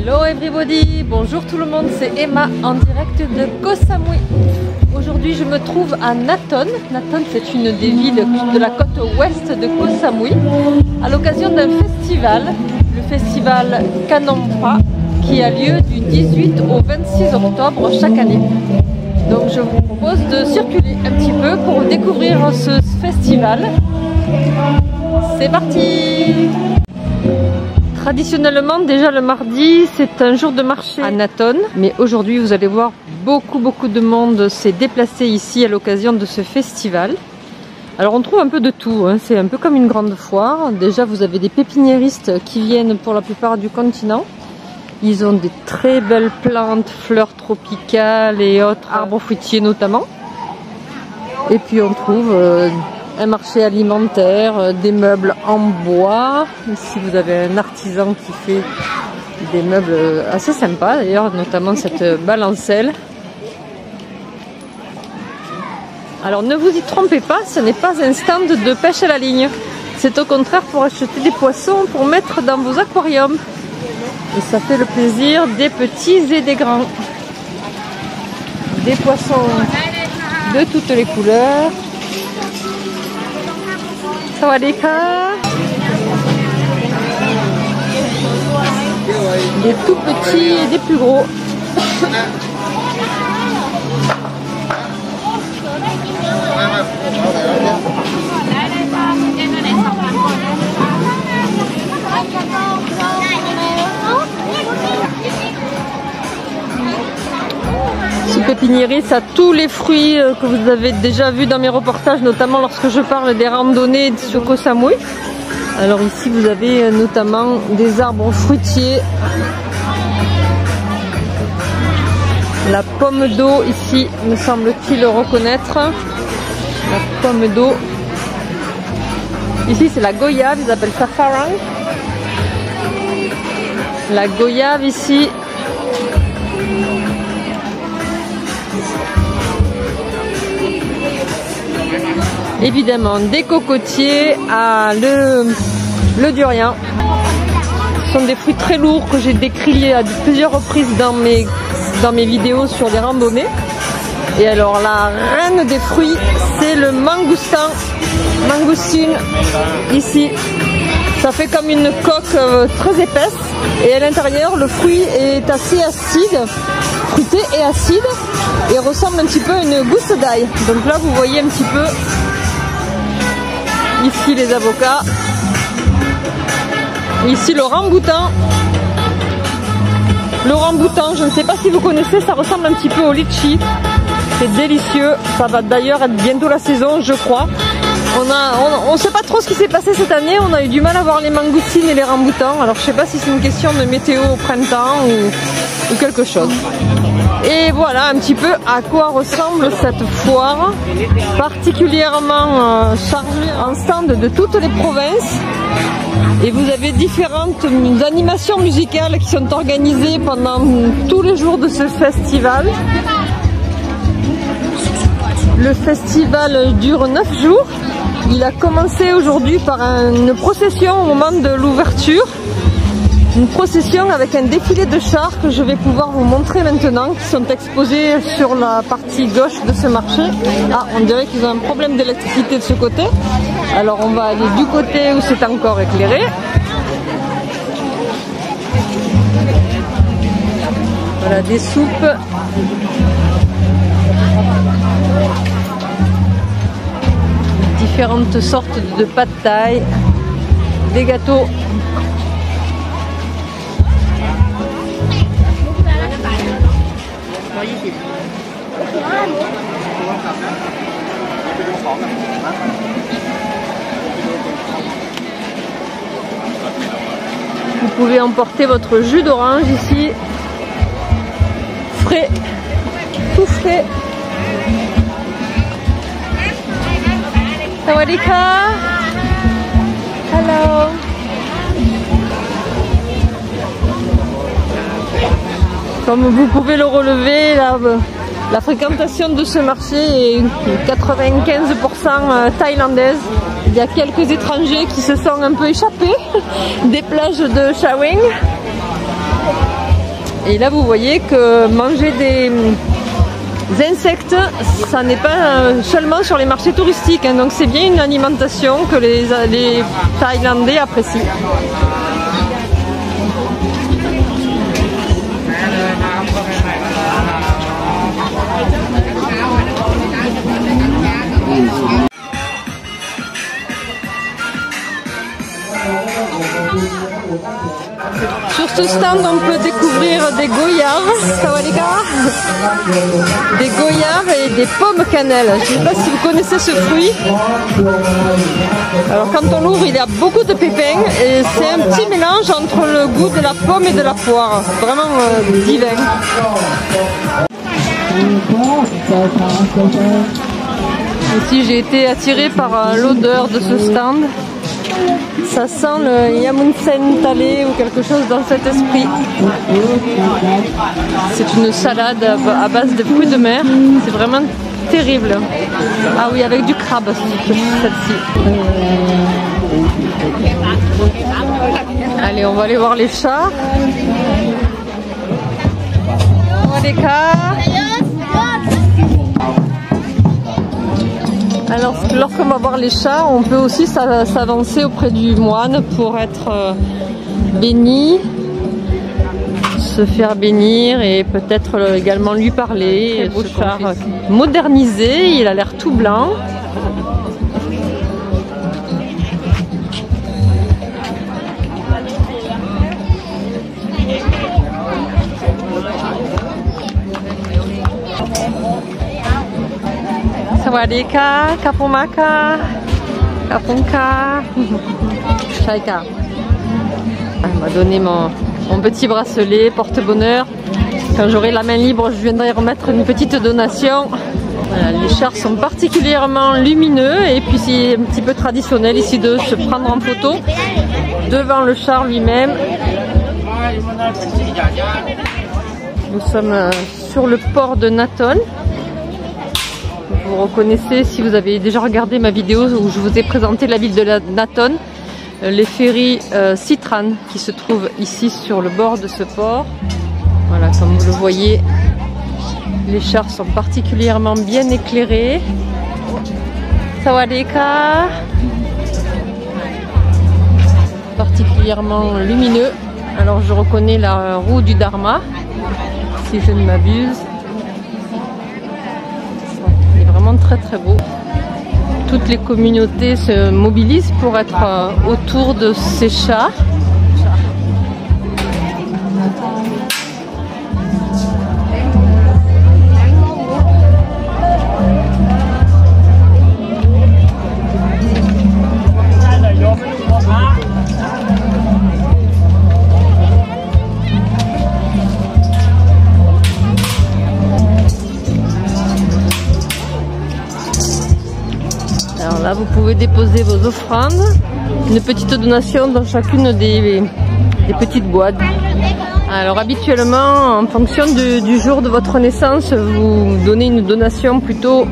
Hello everybody, bonjour tout le monde, c'est Emma en direct de Koh Samui. Aujourd'hui je me trouve à Nakhon. Nakhon c'est une des villes de la côte ouest de Koh Samui à l'occasion d'un festival, le festival Kanampa, qui a lieu du 18 au 26 octobre chaque année. Donc je vous propose de circuler un petit peu pour découvrir ce festival. C'est parti! Traditionnellement, déjà le mardi, c'est un jour de marché à Nakhon. Mais aujourd'hui, vous allez voir, beaucoup de monde s'est déplacé ici à l'occasion de ce festival. Alors on trouve un peu de tout, hein. C'est un peu comme une grande foire. Déjà, vous avez des pépiniéristes qui viennent pour la plupart du continent. Ils ont des très belles plantes, fleurs tropicales et autres arbres fruitiers notamment. Et puis on trouve un marché alimentaire, des meubles en bois. Ici vous avez un artisan qui fait des meubles assez sympas d'ailleurs, notamment cette balancelle. Alors ne vous y trompez pas, ce n'est pas un stand de pêche à la ligne. C'est au contraire pour acheter des poissons pour mettre dans vos aquariums. Et ça fait le plaisir des petits et des grands. Des poissons de toutes les couleurs. Sawadika. Des tout petits et des plus gros. Ce pépiniériste a tous les fruits que vous avez déjà vus dans mes reportages, notamment lorsque je parle des randonnées sur Koh Samui. Alors ici vous avez notamment des arbres fruitiers. La pomme d'eau ici, me semble-t-il reconnaître. La pomme d'eau. Ici c'est la goyave, ils appellent ça farang. La goyave ici. Évidemment des cocotiers, le durian. Ce sont des fruits très lourds que j'ai décrits à plusieurs reprises dans mes vidéos sur les randonnées. Et alors la reine des fruits, c'est le mangoustan, mangoustine ici. Ça fait comme une coque très épaisse et à l'intérieur le fruit est assez acide, fruité et acide, et ressemble un petit peu à une gousse d'ail. Donc là vous voyez un petit peu ici les avocats, ici le ramboutan. Le ramboutan, je ne sais pas si vous connaissez, ça ressemble un petit peu au litchi. C'est délicieux, ça va d'ailleurs être bientôt la saison je crois. On ne sait pas trop ce qui s'est passé cette année, on a eu du mal à voir les mangoustines et les ramboutans. Alors je ne sais pas si c'est une question de météo au printemps ou quelque chose. Et voilà un petit peu à quoi ressemble cette foire, particulièrement chargée en stands de toutes les provinces. Et vous avez différentes animations musicales qui sont organisées pendant tous les jours de ce festival. Le festival dure 9 jours. Il a commencé aujourd'hui par une procession au moment de l'ouverture. Une procession avec un défilé de chars que je vais pouvoir vous montrer maintenant, qui sont exposés sur la partie gauche de ce marché. Ah, on dirait qu'ils ont un problème d'électricité de ce côté. Alors on va aller du côté où c'est encore éclairé. Voilà des soupes. Différentes sortes de pad thai, des gâteaux. Vous pouvez emporter votre jus d'orange ici, frais, tout frais. Sawadika. Hello. Comme vous pouvez le relever, la fréquentation de ce marché est 95% thaïlandaise. Il y a quelques étrangers qui se sont un peu échappés des plages de Chaweng. Et là vous voyez que manger des insectes, ça n'est pas seulement sur les marchés touristiques, hein, donc c'est bien une alimentation que les Thaïlandais apprécient. Sur ce stand, on peut découvrir des goyards, sawadika, des goyards et des pommes cannelle. Je ne sais pas si vous connaissez ce fruit. Alors quand on l'ouvre, il y a beaucoup de pépins et c'est un petit mélange entre le goût de la pomme et de la poire. Vraiment divin. Ici, j'ai été attirée par l'odeur de ce stand. Ça sent le yamunsen thalé ou quelque chose dans cet esprit. C'est une salade à base de fruits de mer. C'est vraiment terrible. Ah oui, avec du crabe, celle-ci. Allez, on va aller voir les chats. Alors, lorsqu'on va voir les chats, on peut aussi s'avancer auprès du moine pour être béni, se faire bénir et peut-être également lui parler. Ce char modernisé, il a l'air tout blanc. Sawadika, kapumaka, kapunka, shaika. Elle m'a donné mon petit bracelet porte-bonheur. Quand j'aurai la main libre, je viendrai remettre une petite donation. Voilà, les chars sont particulièrement lumineux et puis c'est un petit peu traditionnel ici de se prendre en photo devant le char lui-même. Nous sommes sur le port de Naton. Vous reconnaissez si vous avez déjà regardé ma vidéo où je vous ai présenté la ville de Naton, les ferries Citran qui se trouvent ici sur le bord de ce port. Voilà, comme vous le voyez, les chars sont particulièrement bien éclairés. Sawadika, particulièrement lumineux. Alors je reconnais la roue du Dharma, si je ne m'abuse. Très très beau. Toutes les communautés se mobilisent pour être autour de ces chats. Alors là, vous pouvez déposer vos offrandes, une petite donation dans chacune des petites boîtes. Alors habituellement, en fonction du jour de votre naissance, vous donnez une donation plutôt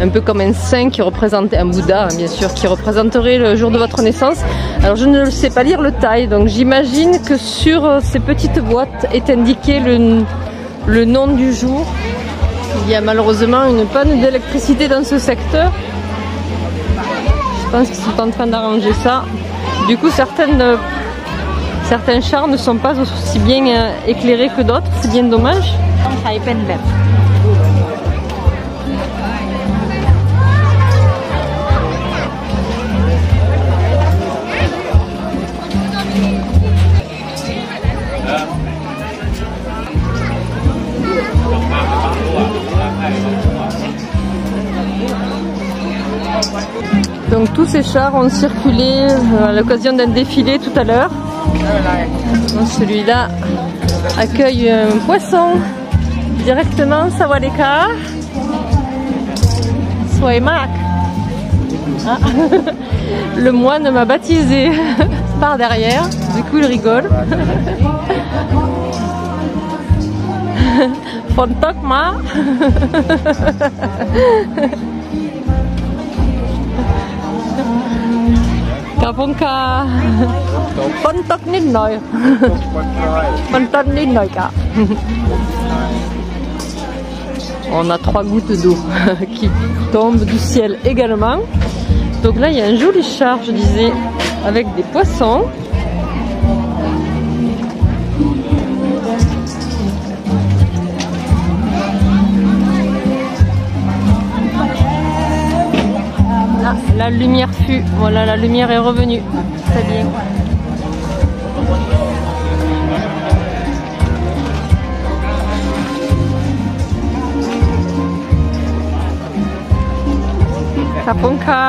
un peu comme un saint qui représentait un Bouddha, bien sûr, qui représenterait le jour de votre naissance. Alors je ne sais pas lire le thaï, donc j'imagine que sur ces petites boîtes est indiqué le nom du jour. Il y a malheureusement une panne d'électricité dans ce secteur. Je pense qu'ils sont en train d'arranger ça. Du coup, certains chars ne sont pas aussi bien éclairés que d'autres. C'est bien dommage. Donc tous ces chars ont circulé à l'occasion d'un défilé tout à l'heure. Celui-là accueille un poisson directement, Sawadika. Soimak. Ah. Le moine m'a baptisé par derrière, du coup il rigole. Fontokma. ขอบคุณค่ะฝนตกนิดหน่อยฝนตกนิดหน่อยค่ะ On a 3 gouttes d'eau qui tombent du ciel également. Donc là il y a un joli char, je disais, avec des poissons. Ah, la lumière fut, voilà, la lumière est revenue. Très bien. Kaponka.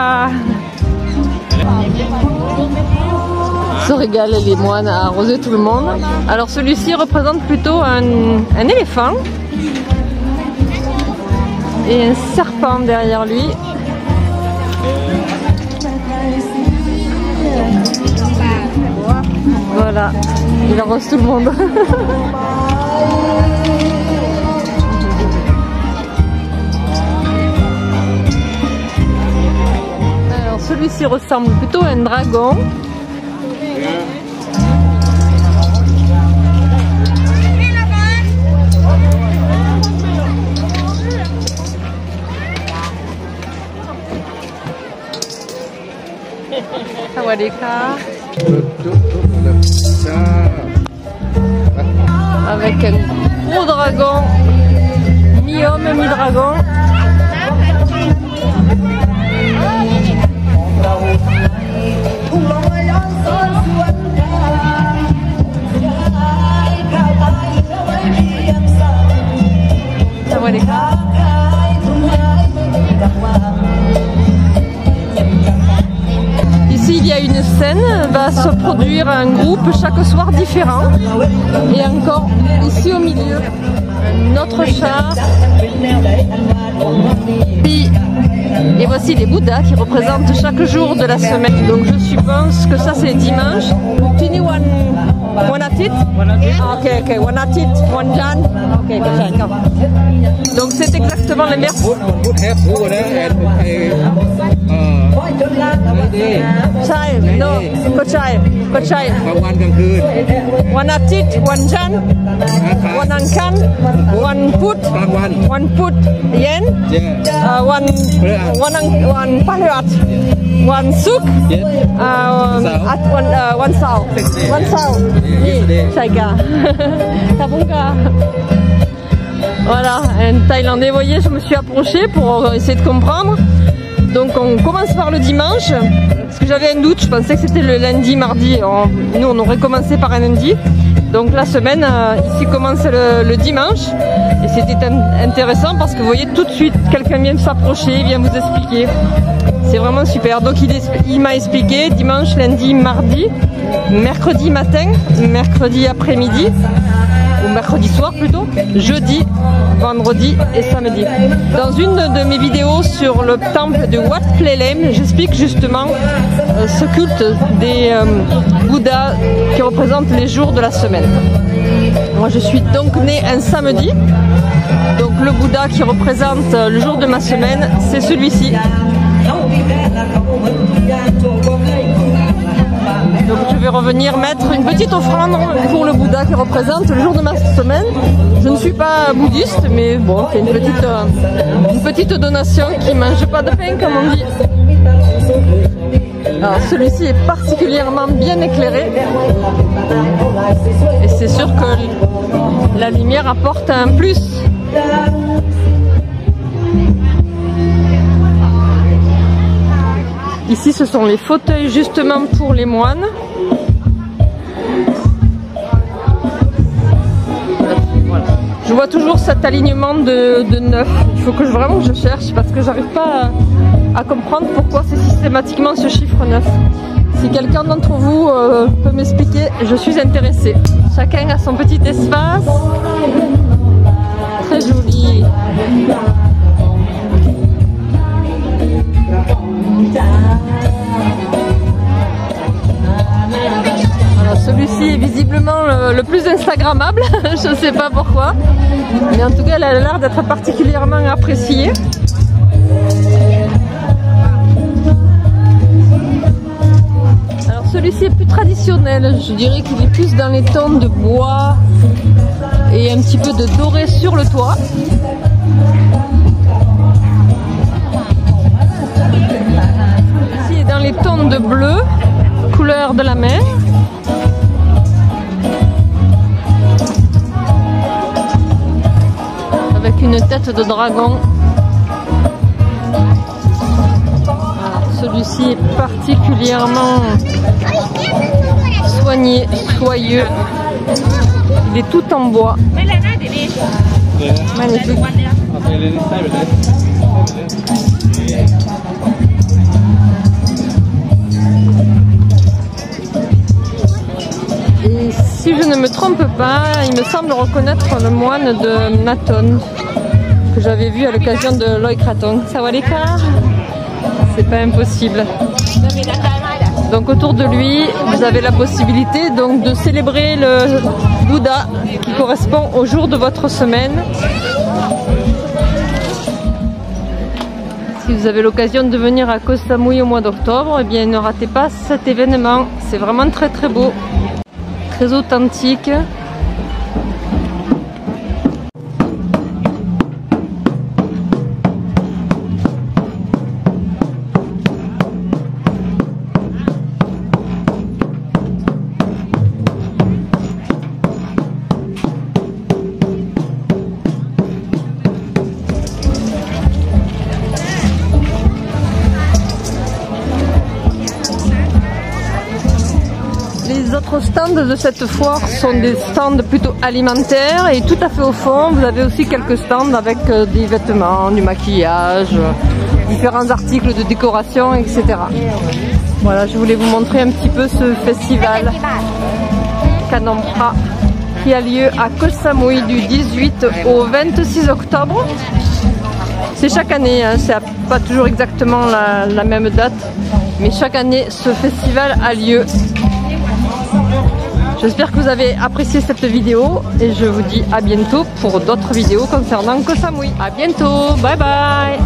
Se régalent les moines à arroser tout le monde. Alors celui-ci représente plutôt un éléphant et un serpent derrière lui. Voilà, il arrose tout le monde. Alors celui-ci ressemble plutôt à un dragon. Avec un gros dragon, mi-homme, mi-dragon. Ici il y a une scène, va se produire un groupe chaque soir différent. Et encore ici au milieu, notre char. Et voici les Bouddhas qui représentent chaque jour de la semaine. Donc je suppose que ça c'est dimanche. Tini one atit? Ok, one atit, one jan. Ok, donc c'est exactement le même. Chai, no, kochai. One atit, one jan, one ankan, one put yen, one pahliat, one suk, one sao. Chaiga. Tabunga. Voilà, un Thaïlandais, vous voyez, je me suis approchée pour essayer de comprendre. Donc on commence par le dimanche, parce que j'avais un doute, je pensais que c'était le lundi, mardi. Nous on aurait commencé par un lundi. Donc la semaine ici commence le dimanche. Et c'était intéressant parce que vous voyez tout de suite quelqu'un vient s'approcher, vient vous expliquer. C'est vraiment super. Donc il m'a expliqué dimanche, lundi, mardi, mercredi matin, mercredi après-midi, ou mercredi soir plutôt, jeudi, vendredi et samedi. Dans une de mes vidéos sur le temple de Wat Phra Lem, j'explique justement ce culte des Bouddhas qui représentent les jours de la semaine. Moi je suis donc née un samedi, donc le Bouddha qui représente le jour de ma semaine, c'est celui-ci. Donc je vais revenir mettre une petite offrande pour le Bouddha qui représente le jour de ma semaine. Je ne suis pas bouddhiste, mais bon, c'est une petite donation qui ne mange pas de pain comme on dit. Alors celui-ci est particulièrement bien éclairé. Et c'est sûr que la lumière apporte un plus. Ici, ce sont les fauteuils justement pour les moines. Voilà. Je vois toujours cet alignement de 9. Il faut que vraiment je cherche parce que j'arrive pas à comprendre pourquoi c'est systématiquement ce chiffre 9. Si quelqu'un d'entre vous peut m'expliquer, je suis intéressée. Chacun a son petit espace. Très joli. Alors celui-ci est visiblement le plus instagrammable, je ne sais pas pourquoi, mais en tout cas elle a l'air d'être particulièrement appréciée. celui-ci est plus traditionnel. Je dirais qu'il est plus dans les tons de bois et un petit peu de doré sur le toit. Ici est dans les tons de bleu, couleur de la mer. Avec une tête de dragon. Celui-ci est particulièrement soigné, soyeux. Il est tout en bois. Magnifique. Et si je ne me trompe pas, il me semble reconnaître le moine de Naton que j'avais vu à l'occasion de Loy Krathong. Sawadika. C'est pas impossible. Donc autour de lui, vous avez la possibilité donc de célébrer le Bouddha qui correspond au jour de votre semaine. Si vous avez l'occasion de venir à Koh Samui au mois d'octobre, eh bien ne ratez pas cet événement. C'est vraiment très très beau, très authentique. Les autres stands de cette foire sont des stands plutôt alimentaires et tout à fait au fond vous avez aussi quelques stands avec des vêtements, du maquillage, différents articles de décoration, etc. Voilà, je voulais vous montrer un petit peu ce festival Kanampra qui a lieu à Koh Samui du 18 au 26 octobre. C'est chaque année, hein, c'est pas toujours exactement la même date, mais chaque année ce festival a lieu. J'espère que vous avez apprécié cette vidéo et je vous dis à bientôt pour d'autres vidéos concernant Koh Samui. À bientôt, bye bye.